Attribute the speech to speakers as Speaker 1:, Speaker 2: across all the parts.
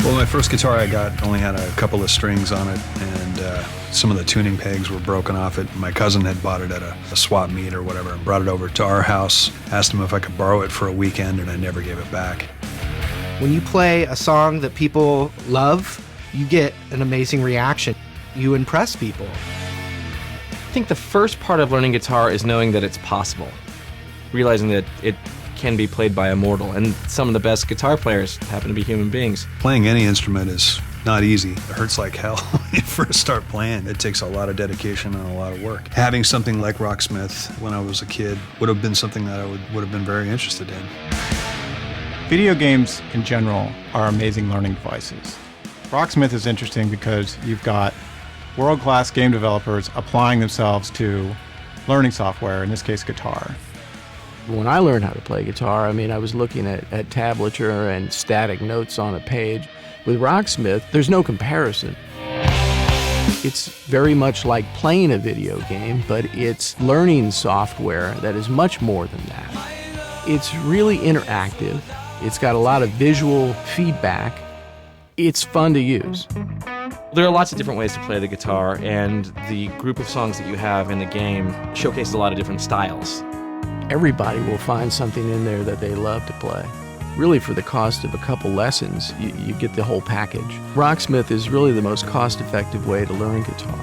Speaker 1: Well, my first guitar I got only had a couple of strings on it, and some of the tuning pegs were broken off it. My cousin had bought it at a swap meet or whatever and brought it over to our house, asked him if I could borrow it for a weekend, and I never gave it back.
Speaker 2: When you play a song that people love, you get an amazing reaction. You impress people.
Speaker 3: I think the first part of learning guitar is knowing that it's possible, realizing that it can be played by a mortal, and some of the best guitar players happen to be human beings.
Speaker 1: Playing any instrument is not easy. It hurts like hell when you first start playing. It takes a lot of dedication and a lot of work. Having something like Rocksmith when I was a kid would have been something that I would have been very interested in.
Speaker 4: Video games in general are amazing learning devices. Rocksmith is interesting because you've got world-class game developers applying themselves to learning software, in this case guitar.
Speaker 5: When I learned how to play guitar, I was looking at tablature and static notes on a page. With Rocksmith, there's no comparison. It's very much like playing a video game, but it's learning software that is much more than that. It's really interactive. It's got a lot of visual feedback. It's fun to use.
Speaker 3: There are lots of different ways to play the guitar, and the group of songs that you have in the game showcases a lot of different styles.
Speaker 5: Everybody will find something in there that they love to play. Really, for the cost of a couple lessons, you get the whole package. Rocksmith is really the most cost-effective way to learn guitar.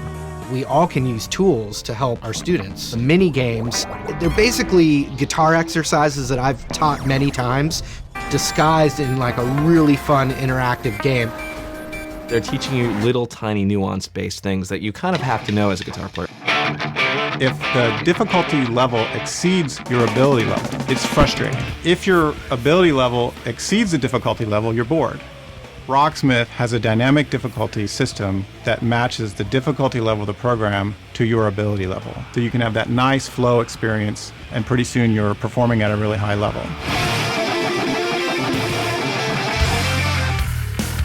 Speaker 2: We all can use tools to help our students. The mini games, they're basically guitar exercises that I've taught many times, disguised in like a really fun interactive game.
Speaker 3: They're teaching you little tiny nuance-based things that you kind of have to know as a guitar player.
Speaker 4: If the difficulty level exceeds your ability level, it's frustrating. If your ability level exceeds the difficulty level, you're bored. Rocksmith has a dynamic difficulty system that matches the difficulty level of the program to your ability level. So you can have that nice flow experience, and pretty soon you're performing at a really high level.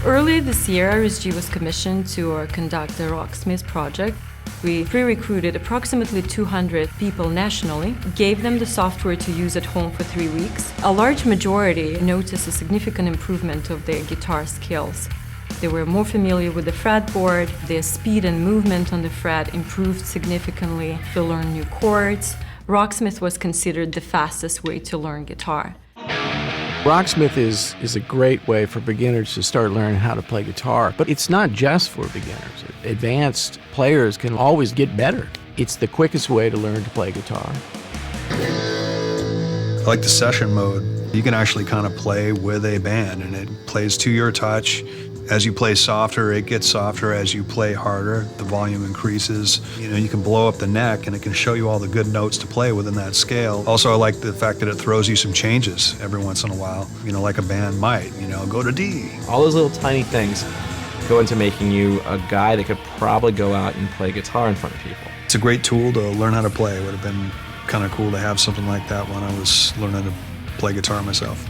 Speaker 6: Earlier this year, RSG was commissioned to conduct a Rocksmith project. We pre-recruited approximately 200 people nationally, gave them the software to use at home for 3 weeks. A large majority noticed a significant improvement of their guitar skills. They were more familiar with the fretboard, their speed and movement on the fret improved significantly, they learned new chords. Rocksmith was considered the fastest way to learn guitar.
Speaker 5: Rocksmith is a great way for beginners to start learning how to play guitar, but it's not just for beginners. Advanced players can always get better. It's the quickest way to learn to play guitar.
Speaker 1: I like the session mode. You can actually kind of play with a band, and it plays to your touch. As you play softer, it gets softer. As you play harder, the volume increases. You can blow up the neck, and it can show you all the good notes to play within that scale. Also, I like the fact that it throws you some changes every once in a while, like a band might, go to D.
Speaker 3: All those little tiny things go into making you a guy that could probably go out and play guitar in front of people.
Speaker 1: It's a great tool to learn how to play. It would have been kind of cool to have something like that when I was learning to play guitar myself.